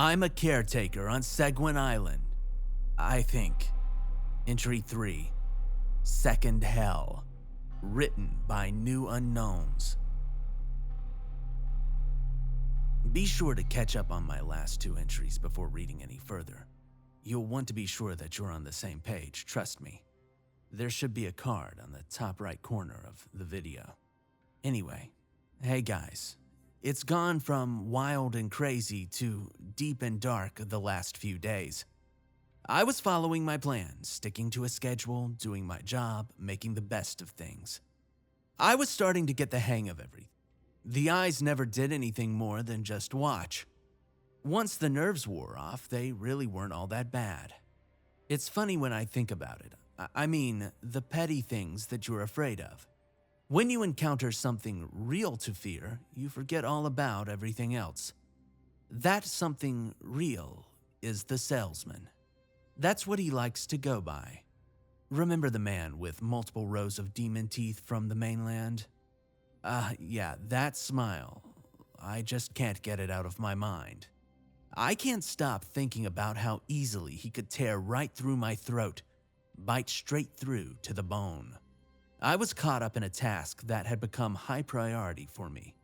I'm a caretaker on Seguin Island. I think. Entry 3. Second Hell. Written by NewUnknowns. Be sure to catch up on my last 2 entries before reading any further. You'll want to be sure that you're on the same page, trust me. There should be a card on the top right corner of the video. Anyway, hey guys. It's gone from wild and crazy to deep and dark the last few days. I was following my plan, sticking to a schedule, doing my job, making the best of things. I was starting to get the hang of everything. The eyes never did anything more than just watch. Once the nerves wore off, they really weren't all that bad. It's funny when I think about it. I mean, the petty things that you're afraid of. When you encounter something real to fear, you forget all about everything else. That something real is the salesman. That's what he likes to go by. Remember the man with multiple rows of demon teeth from the mainland? Yeah, that smile. I just can't get it out of my mind. I can't stop thinking about how easily he could tear right through my throat, bite straight through to the bone. I was caught up in a task that had become high priority for me.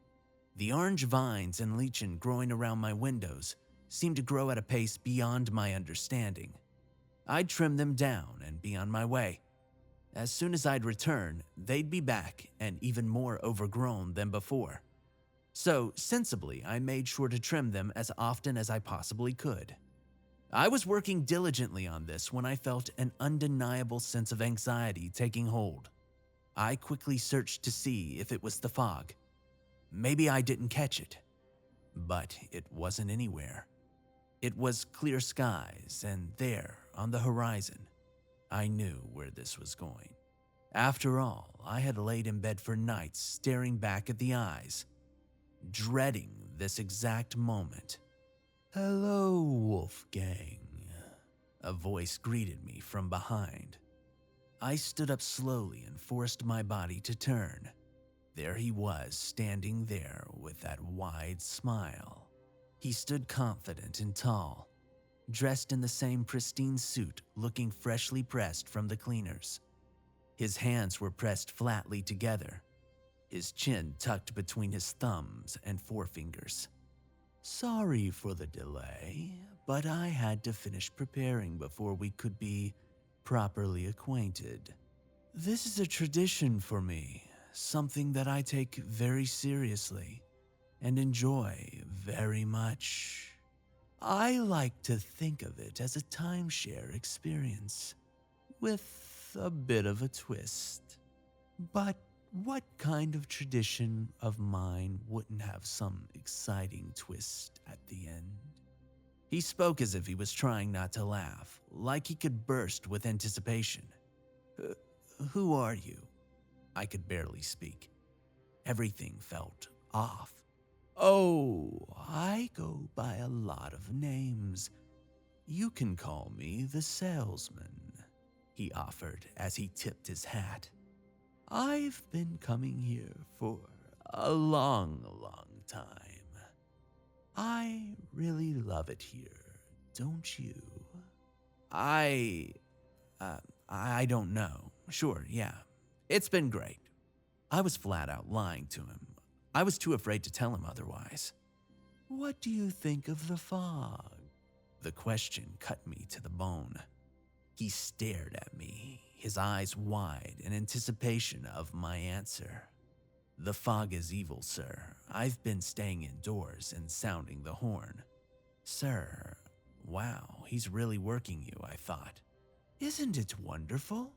The orange vines and lichen growing around my windows seemed to grow at a pace beyond my understanding. I'd trim them down and be on my way. As soon as I'd return, they'd be back and even more overgrown than before. So, sensibly, I made sure to trim them as often as I possibly could. I was working diligently on this when I felt an undeniable sense of anxiety taking hold. I quickly searched to see if it was the fog. Maybe I didn't catch it, but it wasn't anywhere. It was clear skies, and there, on the horizon, I knew where this was going. After all, I had laid in bed for nights staring back at the eyes, dreading this exact moment. "Hello, Wolfgang," a voice greeted me from behind. I stood up slowly and forced my body to turn. There he was, standing there with that wide smile. He stood confident and tall, dressed in the same pristine suit, looking freshly pressed from the cleaners. His hands were pressed flatly together, his chin tucked between his thumbs and forefingers. "Sorry for the delay, but I had to finish preparing before we could be properly acquainted. This is a tradition for me, something that I take very seriously and enjoy very much. I like to think of it as a timeshare experience, with a bit of a twist. But what kind of tradition of mine wouldn't have some exciting twist at the end?" He spoke as if he was trying not to laugh, like he could burst with anticipation. Who are you?" I could barely speak. Everything felt off. "Oh, I go by a lot of names. You can call me the salesman," he offered as he tipped his hat. "I've been coming here for a long time. I really love it here, don't you?" I don't know. Sure, yeah. It's been great." I was flat out lying to him. I was too afraid to tell him otherwise. "What do you think of the fog?" The question cut me to the bone. He stared at me, his eyes wide in anticipation of my answer. "The fog is evil, sir. I've been staying indoors and sounding the horn." "Sir, wow, he's really working you," I thought. "Isn't it wonderful?"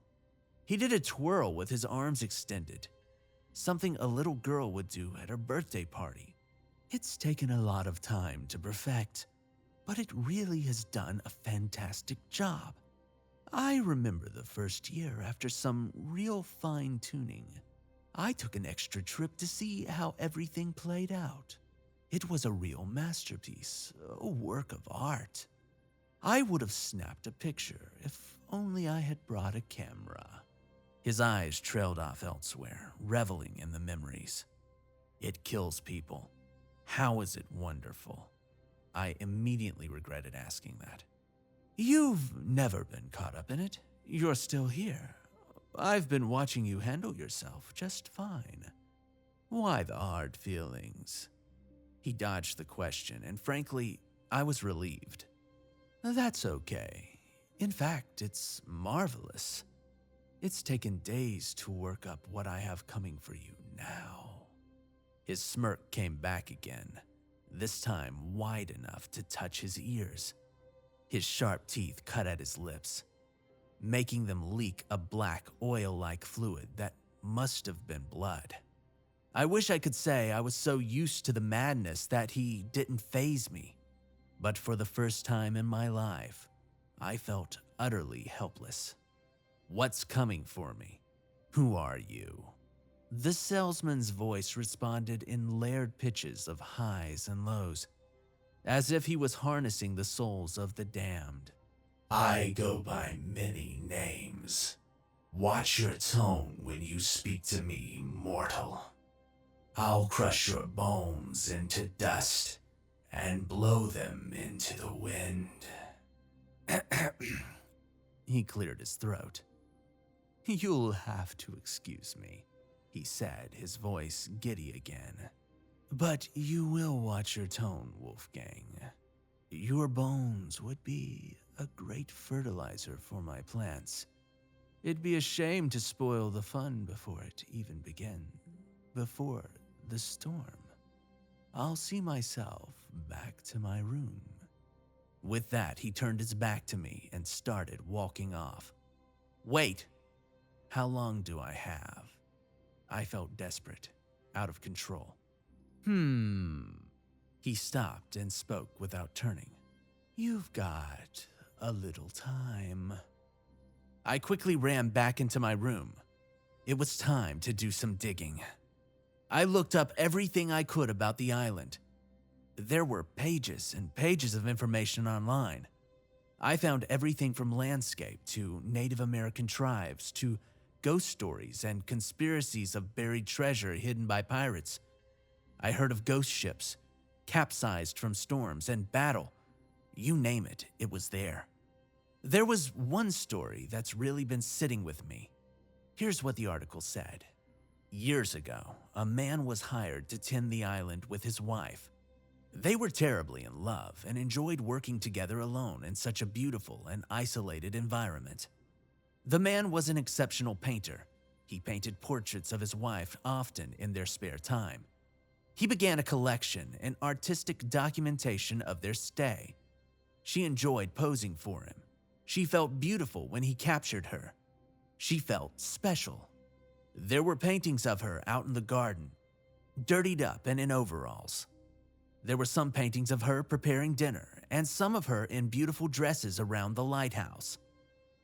He did a twirl with his arms extended, something a little girl would do at her birthday party. It's taken a lot of time to perfect, but it really has done a fantastic job. I remember the first year, after some real fine-tuning, I took an extra trip to see how everything played out. It was a real masterpiece, a work of art. I would have snapped a picture if only I had brought a camera." His eyes trailed off elsewhere, reveling in the memories. "It kills people. How is it wonderful?" I immediately regretted asking that. You've never been caught up in it. You're still here. I've been watching you handle yourself just fine. Why the hard feelings? He dodged the question, and frankly, I was relieved. That's okay. In fact, it's marvelous. It's taken days to work up what I have coming for you now. His smirk came back again, this time wide enough to touch his ears. His sharp teeth cut at his lips, making them leak a black oil-like fluid that must have been blood. I wish I could say I was so used to the madness that he didn't faze me, but for the first time in my life, I felt utterly helpless. What's coming for me? Who are you? The salesman's voice responded in layered pitches of highs and lows, as if he was harnessing the souls of the damned. I go by many names. Watch your tone when you speak to me, mortal. I'll crush your bones into dust and blow them into the wind. He cleared his throat. You'll have to excuse me, he said, his voice giddy again. But you will watch your tone, Wolfgang. Your bones would be a great fertilizer for my plants. It'd be a shame to spoil the fun before it even begins, before the storm. I'll see myself back to my room. With that, he turned his back to me and started walking off. Wait! How long do I have? I felt desperate, out of control. He stopped and spoke without turning. You've got a little time. I quickly ran back into my room. It was time to do some digging. I looked up everything I could about the island. There were pages and pages of information online. I found everything from landscape to Native American tribes to ghost stories and conspiracies of buried treasure hidden by pirates. I heard of ghost ships, capsized from storms and battle. You name it, it was there. There was one story that's really been sitting with me. Here's what the article said. Years ago, a man was hired to tend the island with his wife. They were terribly in love and enjoyed working together alone in such a beautiful and isolated environment. The man was an exceptional painter. He painted portraits of his wife often in their spare time. He began a collection and artistic documentation of their stay. She enjoyed posing for him. She felt beautiful when he captured her. She felt special. There were paintings of her out in the garden, dirtied up and in overalls. There were some paintings of her preparing dinner and some of her in beautiful dresses around the lighthouse.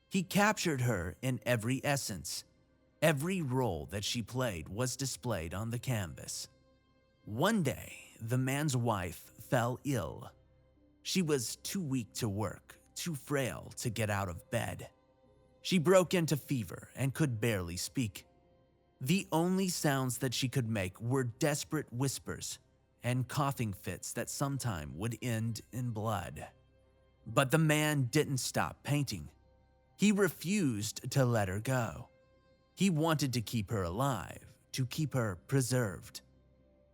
He captured her in every essence. Every role that she played was displayed on the canvas. One day, the man's wife fell ill. She was too weak to work, too frail to get out of bed. She broke into fever and could barely speak. The only sounds that she could make were desperate whispers and coughing fits that sometime would end in blood. But the man didn't stop painting. He refused to let her go. He wanted to keep her alive, to keep her preserved.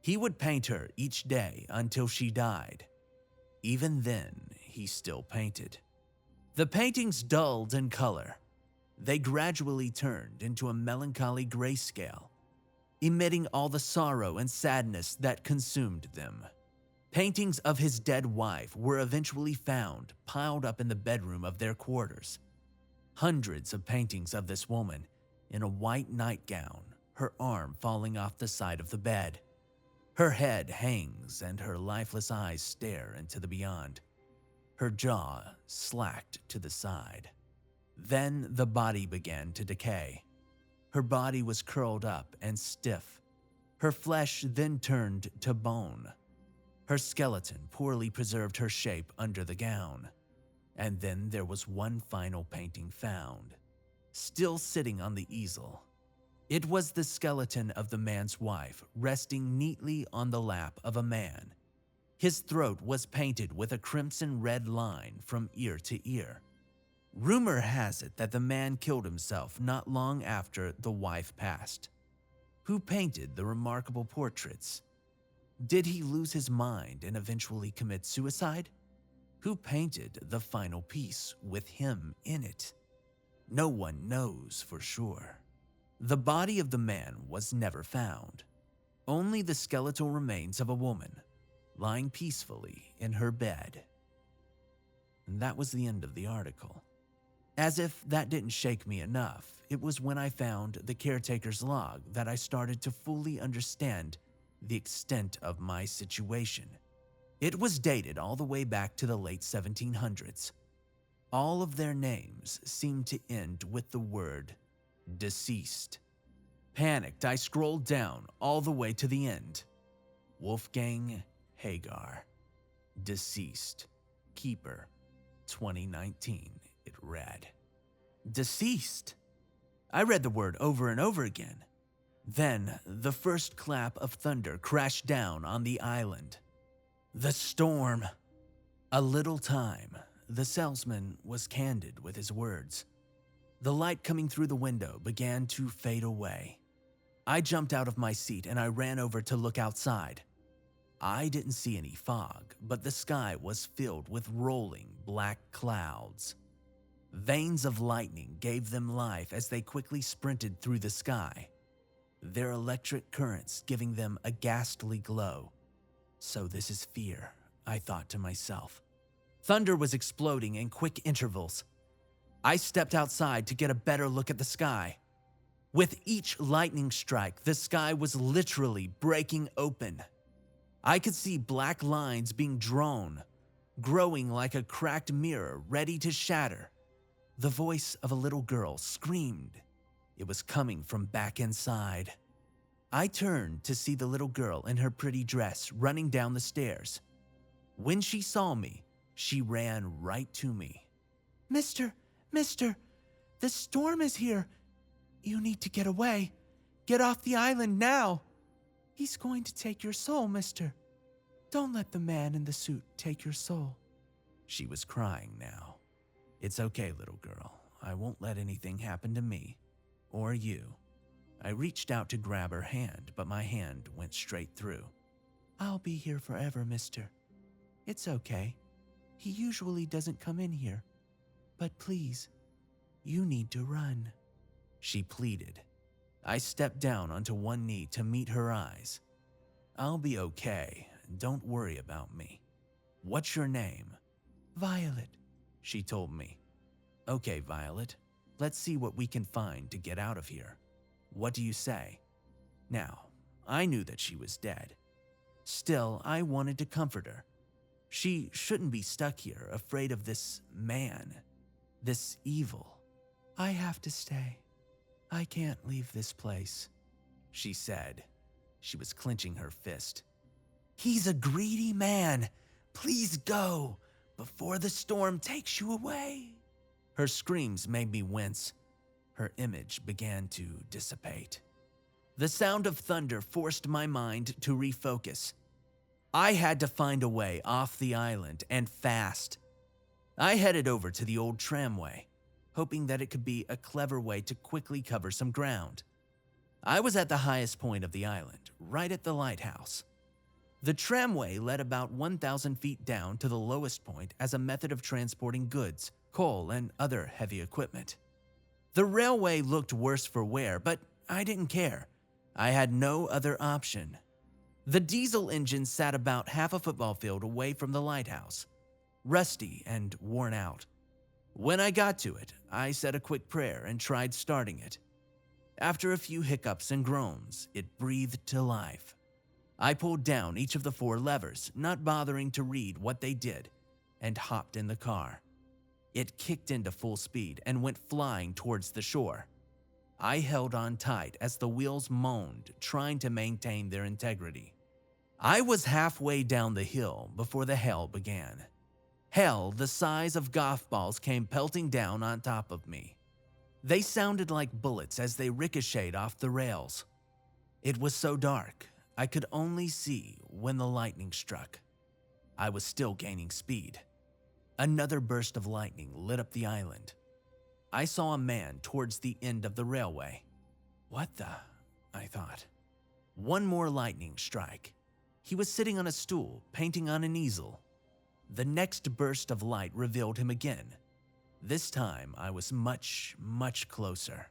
He would paint her each day until she died. Even then, he still painted. The paintings dulled in color. They gradually turned into a melancholy grayscale, emitting all the sorrow and sadness that consumed them. Paintings of his dead wife were eventually found piled up in the bedroom of their quarters. Hundreds of paintings of this woman in a white nightgown, her arm falling off the side of the bed. Her head hangs and her lifeless eyes stare into the beyond. Her jaw slacked to the side. Then the body began to decay. Her body was curled up and stiff. Her flesh then turned to bone. Her skeleton poorly preserved her shape under the gown. And then there was one final painting found, still sitting on the easel. It was the skeleton of the man's wife resting neatly on the lap of a man. His throat was painted with a crimson red line from ear to ear. Rumor has it that the man killed himself not long after the wife passed. Who painted the remarkable portraits? Did he lose his mind and eventually commit suicide? Who painted the final piece with him in it? No one knows for sure. The body of the man was never found. Only the skeletal remains of a woman, lying peacefully in her bed. And that was the end of the article. As if that didn't shake me enough, it was when I found the caretaker's log that I started to fully understand the extent of my situation. It was dated all the way back to the late 1700s. All of their names seemed to end with the word deceased. Panicked, I scrolled down all the way to the end. Wolfgang Hagar, deceased, keeper, 2019, it read. Deceased. I read the word over and over again. Then, the first clap of thunder crashed down on the island. The storm. A little time, the salesman was candid with his words. The light coming through the window began to fade away. I jumped out of my seat and I ran over to look outside. I didn't see any fog, but the sky was filled with rolling black clouds. Veins of lightning gave them life as they quickly sprinted through the sky, their electric currents giving them a ghastly glow. So this is fear, I thought to myself. Thunder was exploding in quick intervals. I stepped outside to get a better look at the sky. With each lightning strike, the sky was literally breaking open. I could see black lines being drawn, growing like a cracked mirror ready to shatter. The voice of a little girl screamed. It was coming from back inside. I turned to see the little girl in her pretty dress running down the stairs. When she saw me, she ran right to me. Mister, the storm is here. You need to get away. Get off the island now. He's going to take your soul, mister. Don't let the man in the suit take your soul. She was crying now. It's okay, little girl. I won't let anything happen to me or you. I reached out to grab her hand, but my hand went straight through. I'll be here forever, mister. It's okay. He usually doesn't come in here. But please, you need to run. She pleaded. I stepped down onto one knee to meet her eyes. I'll be okay. Don't worry about me. What's your name? Violet, she told me. Okay, Violet. Let's see what we can find to get out of here. What do you say? Now, I knew that she was dead. Still, I wanted to comfort her. She shouldn't be stuck here, afraid of this man, this evil. I have to stay. I can't leave this place, she said. She was clenching her fist. He's a greedy man. Please go before the storm takes you away. Her screams made me wince. Her image began to dissipate. The sound of thunder forced my mind to refocus. I had to find a way off the island, and fast. I headed over to the old tramway, hoping that it could be a clever way to quickly cover some ground. I was at the highest point of the island, right at the lighthouse. The tramway led about 1,000 feet down to the lowest point as a method of transporting goods, coal, and other heavy equipment. The railway looked worse for wear, but I didn't care. I had no other option. The diesel engine sat about half a football field away from the lighthouse, rusty and worn out. When I got to it, I said a quick prayer and tried starting it. After a few hiccups and groans, it breathed to life. I pulled down each of the 4 levers, not bothering to read what they did, and hopped in the car. It kicked into full speed and went flying towards the shore. I held on tight as the wheels moaned, trying to maintain their integrity. I was halfway down the hill before the hail began. Hail the size of golf balls came pelting down on top of me. They sounded like bullets as they ricocheted off the rails. It was so dark, I could only see when the lightning struck. I was still gaining speed. Another burst of lightning lit up the island. I saw a man towards the end of the railway. What the? I thought. One more lightning strike. He was sitting on a stool, painting on an easel. The next burst of light revealed him again. This time, I was much, much closer.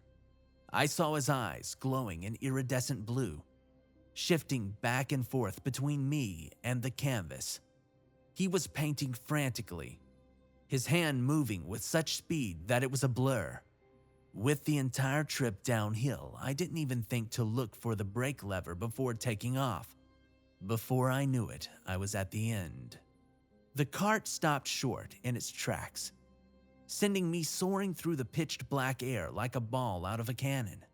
I saw his eyes glowing in iridescent blue, shifting back and forth between me and the canvas. He was painting frantically, his hand moving with such speed that it was a blur. With the entire trip downhill, I didn't even think to look for the brake lever before taking off. Before I knew it, I was at the end. The cart stopped short in its tracks, sending me soaring through the pitched black air like a ball out of a cannon.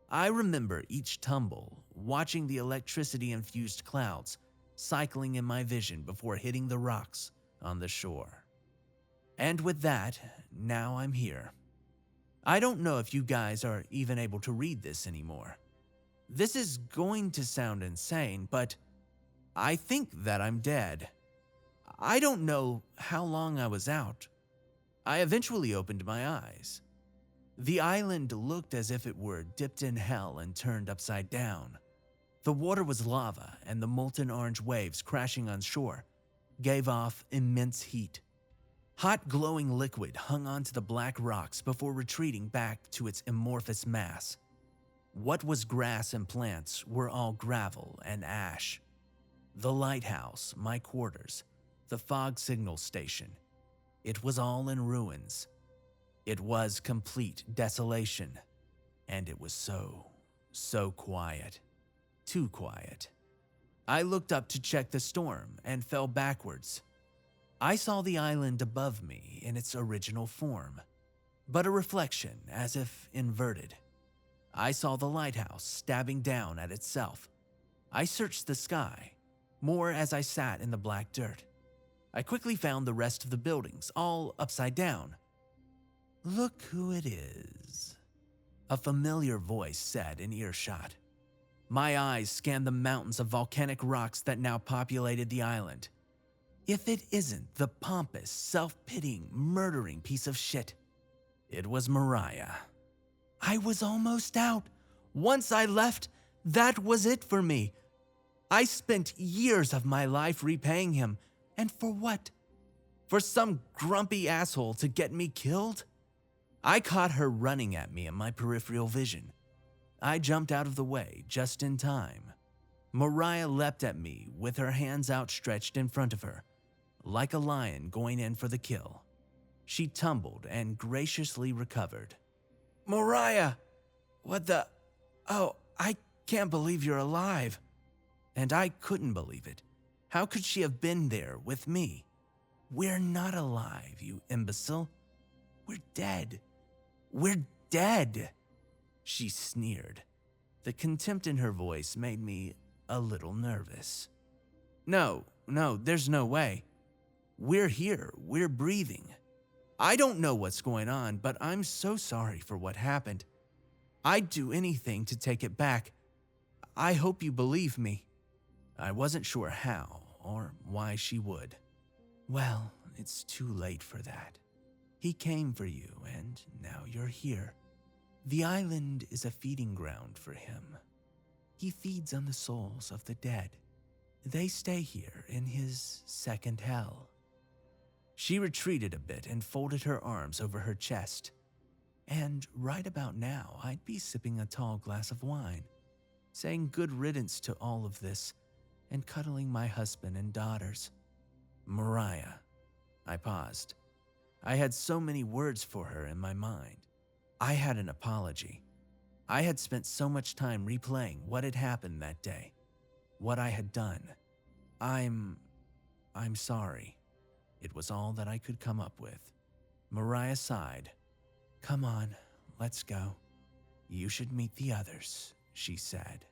I remember each tumble, watching the electricity-infused clouds cycling in my vision before hitting the rocks on the shore. And with that, now I'm here. I don't know if you guys are even able to read this anymore. This is going to sound insane, but I think that I'm dead. I don't know how long I was out. I eventually opened my eyes. The island looked as if it were dipped in hell and turned upside down. The water was lava, and the molten orange waves crashing on shore gave off immense heat. Hot glowing liquid hung onto the black rocks before retreating back to its amorphous mass. What was grass and plants were all gravel and ash. The lighthouse, my quarters, the fog signal station, it was all in ruins. It was complete desolation, and it was so quiet. Too quiet. I looked up to check the storm and fell backwards. I saw the island above me in its original form, but a reflection as if inverted. I saw the lighthouse stabbing down at itself. I searched the sky, more as I sat in the black dirt. I quickly found the rest of the buildings, all upside down. "Look who it is," a familiar voice said in earshot. My eyes scanned the mountains of volcanic rocks that now populated the island. If it isn't the pompous, self-pitying, murdering piece of shit. It was Mariah. I was almost out. Once I left, that was it for me. I spent years of my life repaying him, and for what? For some grumpy asshole to get me killed? I caught her running at me in my peripheral vision. I jumped out of the way just in time. Mariah leapt at me with her hands outstretched in front of her, like a lion going in for the kill. She tumbled and graciously recovered. "Mariah! What the? Oh, I can't believe you're alive." And I couldn't believe it. How could she have been there with me? "We're not alive, you imbecile. We're dead. We're dead," she sneered. The contempt in her voice made me a little nervous. No, there's no way. We're here, we're breathing. I don't know what's going on, but I'm so sorry for what happened. I'd do anything to take it back. I hope you believe me." I wasn't sure how or why she would. "Well, it's too late for that. He came for you, and now you're here. The island is a feeding ground for him. He feeds on the souls of the dead. They stay here in his second hell." She retreated a bit and folded her arms over her chest. "And right about now, I'd be sipping a tall glass of wine, saying good riddance to all of this, and cuddling my husband and daughters." "Mariah." I paused. I had so many words for her in my mind. I had an apology. I had spent so much time replaying what had happened that day, what I had done. I'm sorry. It was all that I could come up with. Mariah sighed. "Come on, let's go. You should meet the others," she said.